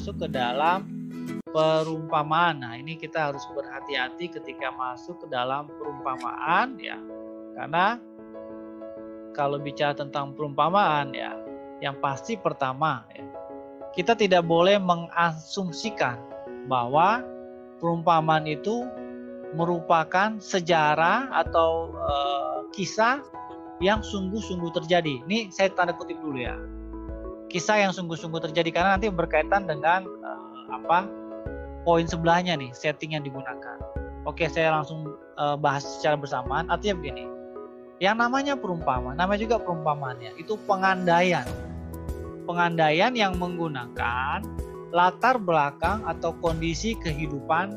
masuk ke dalam perumpamaan. Nah, ini kita harus berhati-hati ketika masuk ke dalam perumpamaan ya. Karena kalau bicara tentang perumpamaan ya, yang pasti pertama ya, kita tidak boleh mengasumsikan bahwa perumpamaan itu merupakan sejarah atau kisah yang sungguh-sungguh terjadi. Ini saya tanda kutip dulu ya. Kisah yang sungguh-sungguh terjadi, karena nanti berkaitan dengan poin sebelahnya nih, setting yang digunakan. Oke, saya langsung bahas secara bersamaan. Artinya begini, yang namanya perumpamaan, namanya juga perumpamaannya, itu pengandaian yang menggunakan latar belakang atau kondisi kehidupan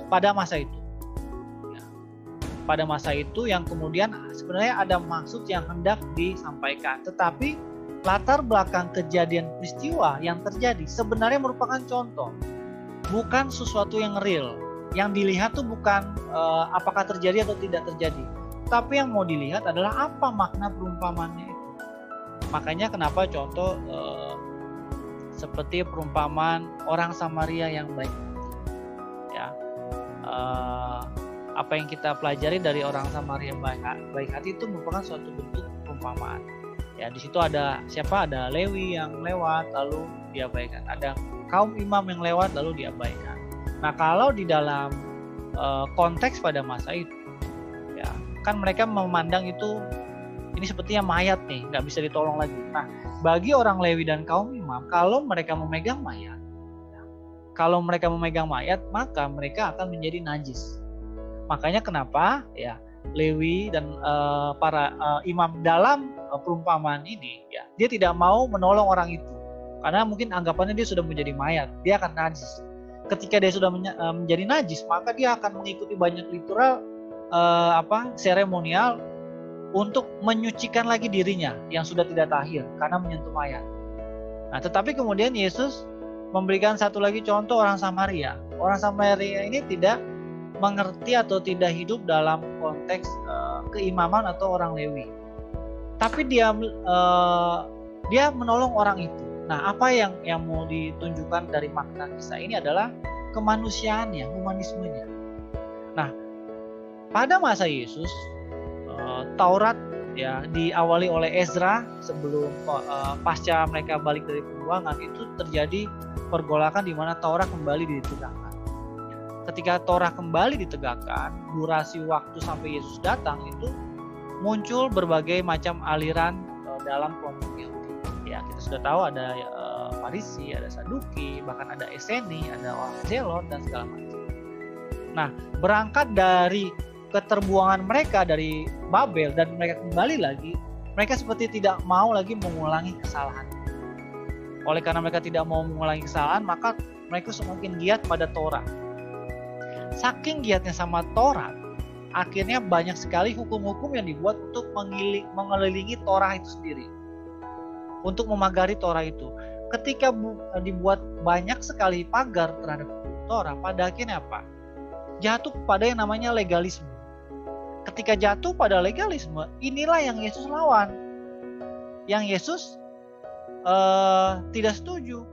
pada masa itu. Pada masa itu yang kemudian sebenarnya ada maksud yang hendak disampaikan, tetapi latar belakang kejadian peristiwa yang terjadi sebenarnya merupakan contoh, bukan sesuatu yang real. Yang dilihat tuh bukan apakah terjadi atau tidak terjadi, tapi yang mau dilihat adalah apa makna perumpamaannya itu. Makanya kenapa contoh seperti perumpamaan orang Samaria yang baik ya, apa yang kita pelajari dari orang Samaria baik hati itu merupakan suatu bentuk perumpamaan. Ya, di situ ada siapa? Ada Lewi yang lewat lalu diabaikan. Ada kaum imam yang lewat lalu diabaikan. Nah, kalau di dalam konteks pada masa itu, ya kan mereka memandang itu ini sepertinya mayat nih, nggak bisa ditolong lagi. Nah, bagi orang Lewi dan kaum imam, kalau mereka memegang mayat, maka mereka akan menjadi najis. Makanya kenapa ya Lewi dan para imam dalam perumpamaan ini ya, dia tidak mau menolong orang itu karena mungkin anggapannya dia sudah menjadi mayat, dia akan najis. Ketika dia sudah menjadi najis, maka dia akan mengikuti banyak ritual seremonial untuk menyucikan lagi dirinya yang sudah tidak tahir karena menyentuh mayat. Nah, tetapi kemudian Yesus memberikan satu lagi contoh orang Samaria. Orang Samaria ini tidak mengerti atau tidak hidup dalam konteks keimaman atau orang Lewi. Tapi dia menolong orang itu. Nah, apa yang mau ditunjukkan dari makna kisah ini adalah kemanusiaannya, humanismenya. Nah, pada masa Yesus, Taurat ya diawali oleh Ezra sebelum pasca mereka balik dari pembuangan, itu terjadi pergolakan di mana Taurat kembali ditegakkan. Ketika Taurat kembali ditegakkan, durasi waktu sampai Yesus datang itu muncul berbagai macam aliran dalam kelompok Yahudi. Ya, kita sudah tahu ada Farisi, ada Saduki, bahkan ada Eseni, ada orang Zelot dan segala macam. Nah, berangkat dari keterbuangan mereka dari Babel dan mereka kembali lagi, mereka seperti tidak mau lagi mengulangi kesalahan. Oleh karena mereka tidak mau mengulangi kesalahan, maka mereka semakin giat pada Taurat. Saking giatnya sama Taurat, akhirnya banyak sekali hukum-hukum yang dibuat untuk mengelilingi Taurat itu sendiri, untuk memagari Taurat itu. Ketika dibuat banyak sekali pagar terhadap Taurat, pada akhirnya apa? Jatuh pada yang namanya legalisme. Ketika jatuh pada legalisme, inilah yang Yesus lawan. Yang Yesus tidak setuju.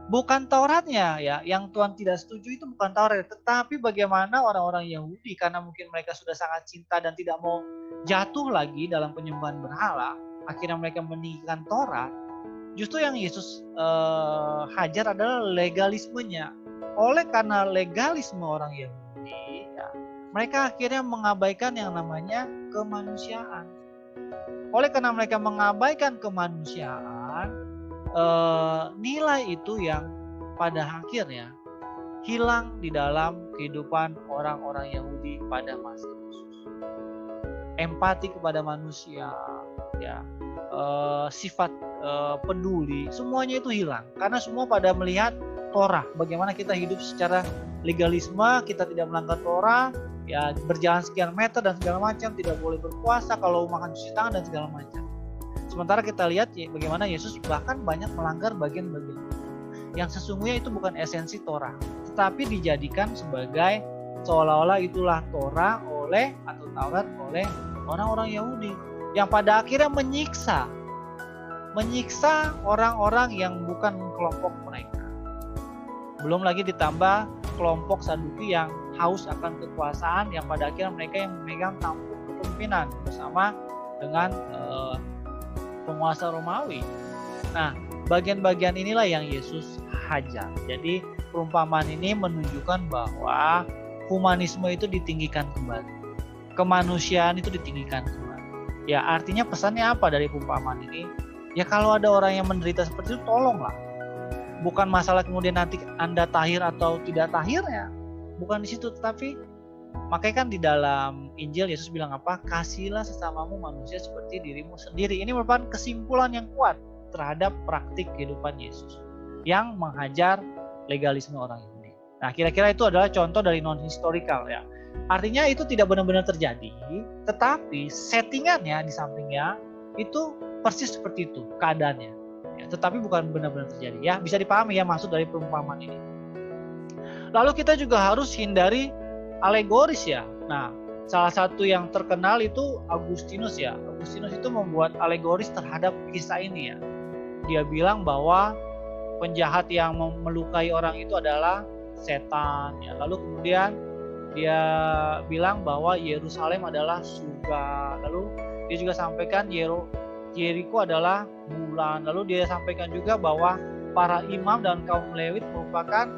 Bukan Tauratnya ya, yang Tuhan tidak setuju itu bukan Taurat, tetapi bagaimana orang-orang Yahudi, karena mungkin mereka sudah sangat cinta dan tidak mau jatuh lagi dalam penyembahan berhala, akhirnya mereka meninggikan Taurat. Justru yang Yesus hajar adalah legalismenya. Oleh karena legalisme orang Yahudi, ya, mereka akhirnya mengabaikan yang namanya kemanusiaan. Oleh karena mereka mengabaikan kemanusiaan, nilai itu yang pada akhirnya hilang di dalam kehidupan orang-orang Yahudi pada masa Yesus. Empati kepada manusia, ya, sifat peduli, semuanya itu hilang karena semua pada melihat Torah. Bagaimana kita hidup secara legalisme, kita tidak melanggar Torah, ya, berjalan sekian meter dan segala macam, tidak boleh berpuasa kalau makan cuci tangan dan segala macam. Sementara kita lihat ya, bagaimana Yesus bahkan banyak melanggar bagian-bagian yang sesungguhnya itu bukan esensi Torah, tetapi dijadikan sebagai seolah-olah itulah Torah atau Taurat oleh orang-orang Yahudi, yang pada akhirnya menyiksa orang-orang yang bukan kelompok mereka. Belum lagi ditambah kelompok Saduki yang haus akan kekuasaan, yang pada akhirnya mereka yang memegang tampuk kepemimpinan bersama dengan penguasa Romawi. Nah, bagian-bagian inilah yang Yesus hajar. Jadi perumpamaan ini menunjukkan bahwa humanisme itu ditinggikan kembali, kemanusiaan itu ditinggikan kembali. Ya, artinya pesannya apa dari perumpamaan ini? Ya, kalau ada orang yang menderita seperti itu, tolonglah. Bukan masalah kemudian nanti Anda tahir atau tidak tahirnya, bukan di situ. Tetapi makanya kan di dalam Injil Yesus bilang apa? Kasihilah sesamamu manusia seperti dirimu sendiri. Ini merupakan kesimpulan yang kuat terhadap praktik kehidupan Yesus yang menghajar legalisme orang Yahudi. Nah, kira-kira itu adalah contoh dari non-historical ya. Artinya itu tidak benar-benar terjadi, tetapi settingannya di sampingnya itu persis seperti itu keadaannya. Ya, tetapi bukan benar-benar terjadi. Ya, bisa dipahami ya maksud dari perumpamaan ini. Lalu kita juga harus hindari alegoris ya. Nah, salah satu yang terkenal itu Agustinus ya. Agustinus itu membuat alegoris terhadap kisah ini ya. Dia bilang bahwa penjahat yang melukai orang itu adalah setan ya. Lalu kemudian dia bilang bahwa Yerusalem adalah surga. Lalu dia juga sampaikan Yeriko adalah bulan. Lalu dia sampaikan juga bahwa para imam dan kaum Lewit merupakan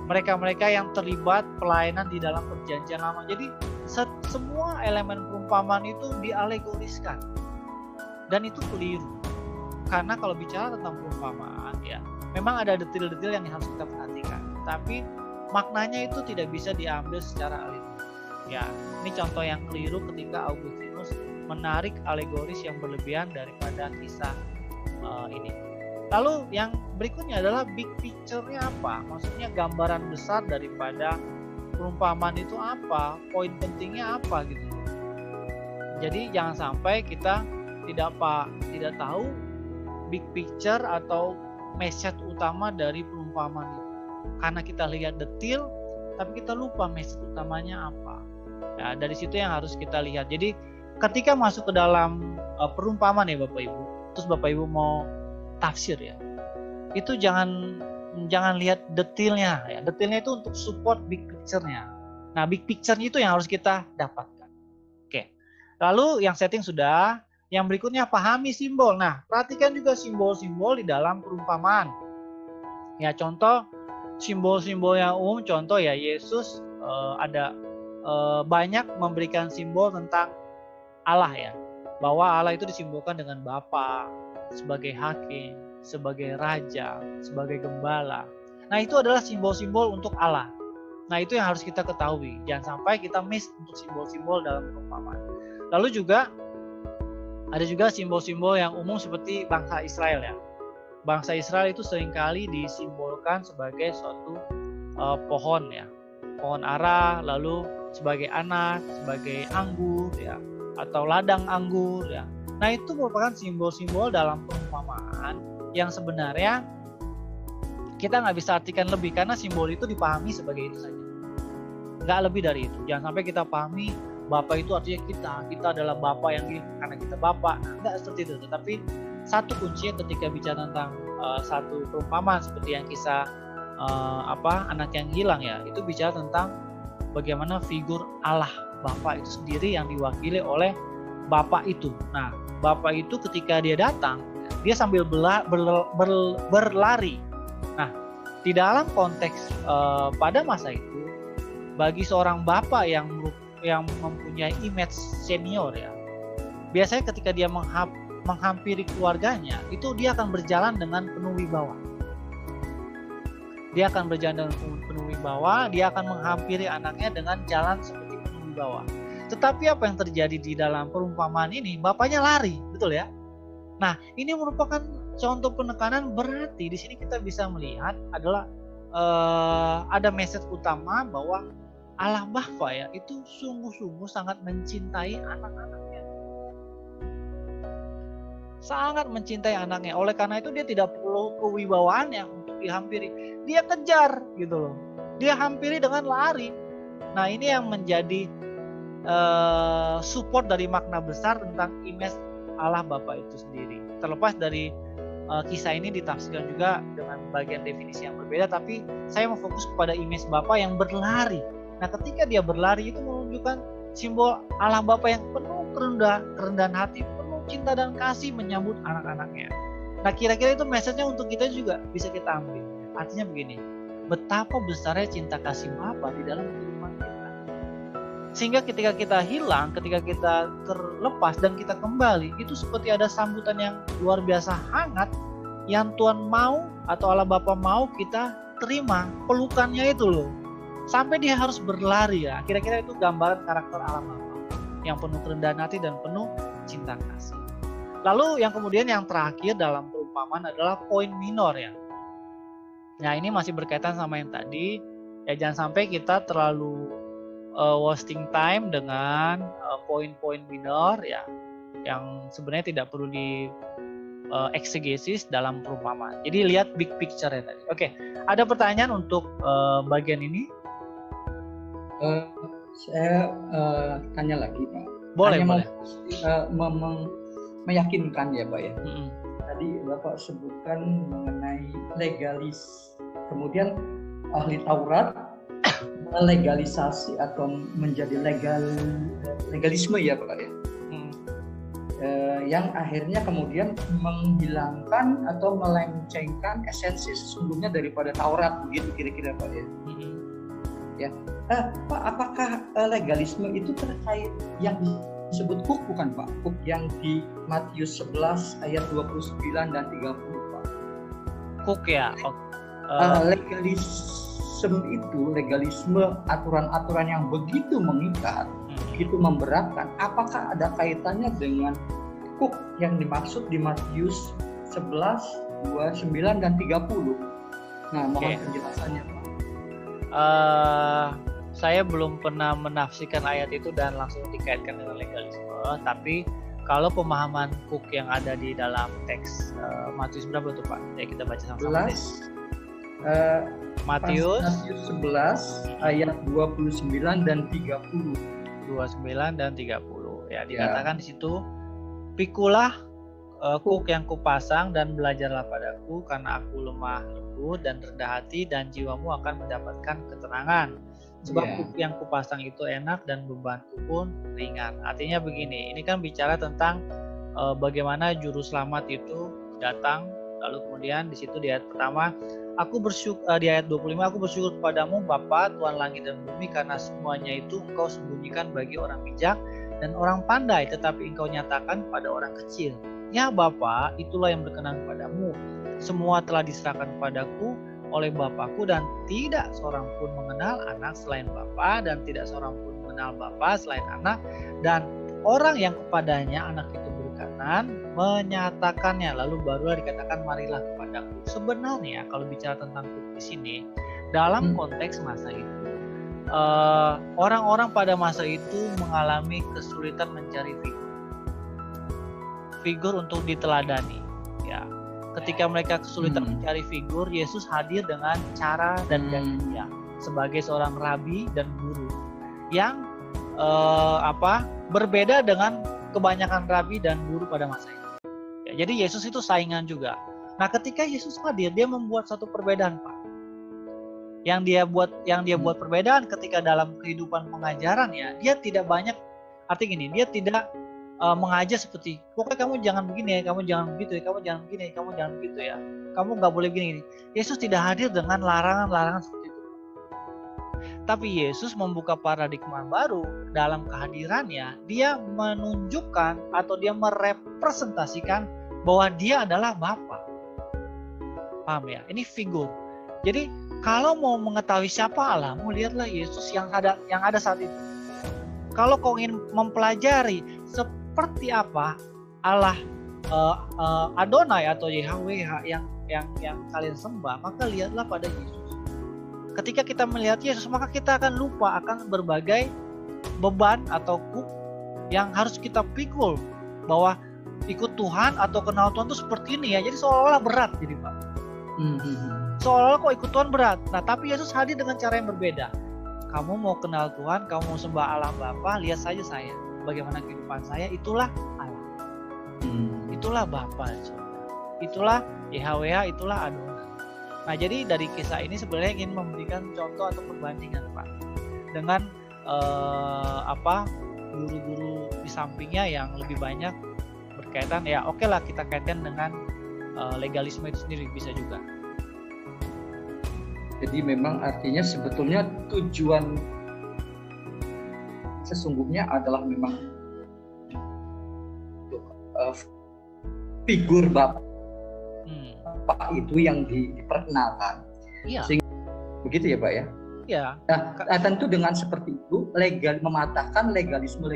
mereka-mereka yang terlibat pelayanan di dalam perjanjian lama. Jadi semua elemen perumpamaan itu dialegoriskan. Dan itu keliru. Karena kalau bicara tentang perumpamaan ya, memang ada detil-detil yang harus kita perhatikan. Tapi maknanya itu tidak bisa diambil secara alegoris. Ya, ini contoh yang keliru ketika Augustinus menarik alegoris yang berlebihan daripada kisah ini. Lalu yang berikutnya adalah big picture-nya apa? Maksudnya gambaran besar daripada perumpamaan itu apa? Poin pentingnya apa gitu. Jadi jangan sampai kita tidak tahu big picture atau message utama dari perumpamaan itu. Karena kita lihat detail, tapi kita lupa message utamanya apa. Ya, dari situ yang harus kita lihat. Jadi ketika masuk ke dalam perumpamaan ya Bapak Ibu, terus Bapak Ibu mau tafsir ya, itu jangan lihat detailnya ya. Detailnya itu untuk support big picture-nya. Nah, big picture-nya itu yang harus kita dapatkan. Oke. Lalu yang setting sudah, yang berikutnya pahami simbol. Nah, perhatikan juga simbol-simbol di dalam perumpamaan. Ya, contoh simbol-simbol yang umum, contoh ya Yesus ada banyak memberikan simbol tentang Allah ya. Bahwa Allah itu disimbolkan dengan Bapa, sebagai hakim, sebagai raja, sebagai gembala. Nah, itu adalah simbol-simbol untuk Allah. Nah, itu yang harus kita ketahui. Jangan sampai kita miss untuk simbol-simbol dalam perumpamaan. Lalu juga ada juga simbol-simbol yang umum seperti bangsa Israel ya. Bangsa Israel itu seringkali disimbolkan sebagai suatu pohon ya. Pohon ara, lalu sebagai anak, sebagai anggur ya, atau ladang anggur ya. Nah, itu merupakan simbol-simbol dalam perumpamaan yang sebenarnya kita nggak bisa artikan lebih, karena simbol itu dipahami sebagai itu saja. Nggak lebih dari itu. Jangan sampai kita pahami Bapak itu artinya kita adalah Bapak yang karena kita Bapak. Nah, nggak seperti itu. Tetapi satu kuncinya ketika bicara tentang satu perumpamaan seperti yang kisah anak yang hilang ya, itu bicara tentang bagaimana figur Allah Bapak itu sendiri yang diwakili oleh Bapak itu. Nah, Bapak itu ketika dia datang, dia sambil berlari. Nah, di dalam konteks pada masa itu, bagi seorang bapak yang mempunyai image senior ya, biasanya ketika dia menghampiri keluarganya, itu dia akan berjalan dengan penuh wibawa. Dia akan berjalan dengan penuh wibawa, dia akan menghampiri anaknya dengan jalan seperti penuh wibawa. Tetapi apa yang terjadi di dalam perumpamaan ini, bapaknya lari, betul ya? Nah, ini merupakan contoh penekanan, berarti di sini kita bisa melihat adalah ada message utama bahwa Allah Bapa ya itu sungguh-sungguh sangat mencintai anak-anaknya. Sangat mencintai anaknya. Oleh karena itu dia tidak perlu kewibawaannya untuk dihampiri. Dia kejar gitu loh. Dia hampiri dengan lari. Nah, ini yang menjadi support dari makna besar tentang image Allah Bapa itu sendiri. Terlepas dari kisah ini ditafsirkan juga dengan bagian definisi yang berbeda, tapi saya mau fokus kepada image Bapa yang berlari. Nah, ketika dia berlari itu menunjukkan simbol Allah Bapa yang penuh kerendahan hati, penuh cinta dan kasih menyambut anak-anaknya. Nah, kira-kira itu message-nya untuk kita juga bisa kita ambil. Artinya begini, betapa besarnya cinta kasih Bapa di dalam kehidupan kita. Sehingga ketika kita hilang, ketika kita terlepas dan kita kembali, itu seperti ada sambutan yang luar biasa hangat yang Tuhan mau atau Allah Bapa mau kita terima pelukannya itu loh. Sampai dia harus berlari ya. Kira-kira itu gambaran karakter Allah Bapa yang penuh kerendahan hati dan penuh cinta kasih. Lalu yang kemudian yang terakhir dalam perumpamaan adalah poin minor ya. Nah, ini masih berkaitan sama yang tadi. Ya, jangan sampai kita terlalu wasting time dengan poin-poin minor ya, yang sebenarnya tidak perlu di eksegesis dalam perumpamaan. Jadi lihat big picture ya tadi. Oke, ada pertanyaan untuk bagian ini? Saya tanya lagi, Pak. Boleh. Meyakinkan ya, Pak ya. Tadi Bapak sebutkan mengenai legalis. Kemudian ahli Taurat legalisasi atau menjadi legalisme ya, Pak ya. Yang akhirnya kemudian menghilangkan atau melencengkan esensi sesungguhnya daripada Taurat, begitu kira-kira, Pak ya. Ya, Pak, apakah legalisme itu terkait yang disebut kuk bukan, Pak? Kuk yang di Matius 11 ayat 29 dan 30, Pak. Kuk ya. Legalisme aturan-aturan yang begitu mengikat, begitu memberatkan. Apakah ada kaitannya dengan kuk yang dimaksud di Matius 11, 29 dan 30? Nah, mohon penjelasannya, Pak. Saya belum pernah menafsirkan ayat itu dan langsung dikaitkan dengan legalisme, tapi kalau pemahaman kuk yang ada di dalam teks Matius berapa tuh, Pak? Ya, kita baca sama-sama. Matius 11 ayat 29 dan 30. 29 dan 30. Ya, dikatakan di situ, "Pikulah kuk yang kupasang dan belajarlah padaku, karena aku lemah lembut dan rendah hati, dan jiwamu akan mendapatkan ketenangan. Sebab kuk yang kupasang itu enak dan bebanku pun ringan." Artinya begini, ini kan bicara tentang bagaimana juru selamat itu datang, lalu kemudian di situ di ayat pertama, aku bersyukur, di ayat 25, aku bersyukur kepadamu Bapa, Tuhan langit dan bumi, karena semuanya itu engkau sembunyikan bagi orang bijak dan orang pandai, tetapi engkau nyatakan pada orang kecil. Ya Bapa, itulah yang berkenan kepadamu. Semua telah diserahkan kepadaku oleh Bapakku, dan tidak seorang pun mengenal anak selain Bapa, dan tidak seorang pun mengenal Bapa selain anak, dan orang yang kepadanya anak itu berkenan menyatakannya. Lalu barulah dikatakan, marilah kepadaku. Sebenarnya kalau bicara tentang di sini dalam konteks masa itu, orang-orang pada masa itu mengalami kesulitan mencari figur untuk diteladani. Ya, ketika mereka kesulitan mencari figur, Yesus hadir dengan cara dan janjinya sebagai seorang rabi dan guru yang berbeda dengan kebanyakan rabi dan guru pada masa itu. Ya, jadi Yesus itu saingan juga. Nah, ketika Yesus hadir, dia membuat satu perbedaan, Pak. Yang dia buat perbedaan ketika dalam kehidupan pengajarannya, dia tidak banyak, artinya gini, dia tidak mengajar seperti, pokoknya kamu jangan begini ya, kamu jangan begitu ya, kamu jangan begini ya, kamu jangan begitu ya, kamu nggak boleh begini. Yesus tidak hadir dengan larangan-larangan seperti itu. Tapi Yesus membuka paradigma baru dalam kehadirannya. Dia menunjukkan atau dia merepresentasikan bahwa dia adalah Bapa. Paham ya? Ini figur. Jadi kalau mau mengetahui siapa Allahmu, lihatlah Yesus yang ada saat itu. Kalau kau ingin mempelajari seperti apa Allah Adonai atau YHWH yang kalian sembah, maka lihatlah pada Yesus. Ketika kita melihat Yesus, maka kita akan lupa akan berbagai beban atau kuk yang harus kita pikul, bahwa ikut Tuhan atau kenal Tuhan itu seperti ini ya. Jadi seolah-olah berat jadi Pak. Seolah-olah kok ikut Tuhan berat. Nah, tapi Yesus hadir dengan cara yang berbeda. Kamu mau kenal Tuhan, kamu mau sembah Allah Bapa, lihat saja saya. Bagaimana kehidupan saya, itulah Allah. Itulah Bapa. itulah YHWH, itulah Adonai. Nah, jadi dari kisah ini sebenarnya ingin memberikan contoh atau perbandingan, Pak, dengan guru-guru di sampingnya yang lebih banyak berkaitan, ya oke lah kita kaitkan dengan legalisme itu sendiri, bisa juga. Jadi memang artinya sebetulnya tujuan sesungguhnya adalah memang figur Bapak itu yang diperkenalkan. Iya. Begitu ya Pak ya? Iya. Nah, tentu dengan seperti itu mematahkan legalisme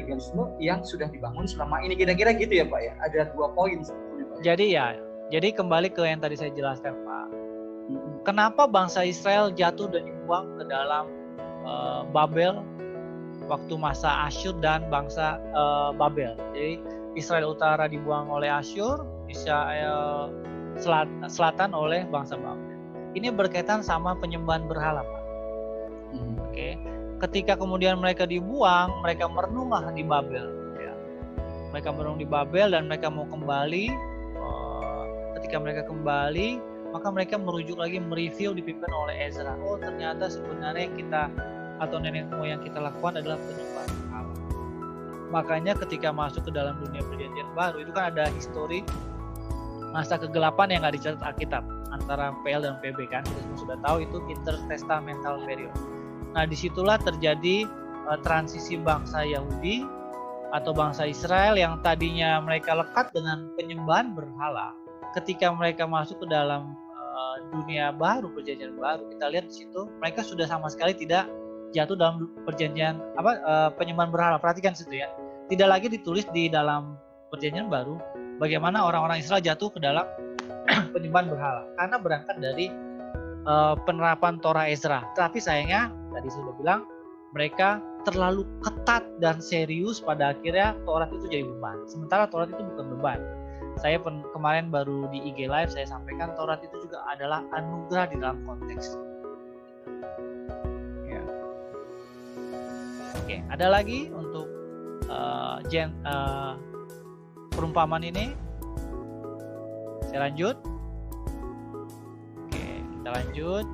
yang sudah dibangun selama ini, kira-kira gitu ya Pak ya? Ada 2 poin sebetulnya Pak. Jadi kembali ke yang tadi saya jelaskan Pak. Kenapa bangsa Israel jatuh dan dibuang ke dalam Babel waktu masa Asyur dan bangsa Babel. Jadi Israel Utara dibuang oleh Asyur, Israel Selatan oleh bangsa Babel. Ini berkaitan sama penyembahan berhala, Pak. Oke. Ketika kemudian mereka dibuang, mereka merenunglah di Babel. Ya. Mereka merenung di Babel dan mereka mau kembali. Ketika mereka kembali, maka mereka merujuk lagi, mereview, dipimpin oleh Ezra. Oh, ternyata sebenarnya yang kita atau nenek moyang kita lakukan adalah penyembahan berhala. Makanya ketika masuk ke dalam dunia perjanjian baru, itu kan ada histori masa kegelapan yang nggak dicatat Alkitab antara PL dan PB kan, kita semua sudah tahu itu intertestamental period. Nah, disitulah terjadi transisi bangsa Yahudi atau bangsa Israel yang tadinya mereka lekat dengan penyembahan berhala. Ketika mereka masuk ke dalam dunia baru, perjanjian baru, kita lihat di situ mereka sudah sama sekali tidak jatuh dalam perjanjian penyembahan berhala. Perhatikan situ ya. Tidak lagi ditulis di dalam perjanjian baru bagaimana orang-orang Israel jatuh ke dalam penyembahan berhala karena berangkat dari penerapan Torah Ezra. Tapi sayangnya tadi saya sudah bilang mereka terlalu ketat dan serius, pada akhirnya Taurat itu jadi beban. Sementara Taurat itu bukan beban. Saya kemarin baru di IG Live saya sampaikan Taurat itu juga adalah anugerah di dalam konteks. Ya. Oke, ada lagi untuk perumpamaan ini. Saya lanjut. Oke, kita lanjut.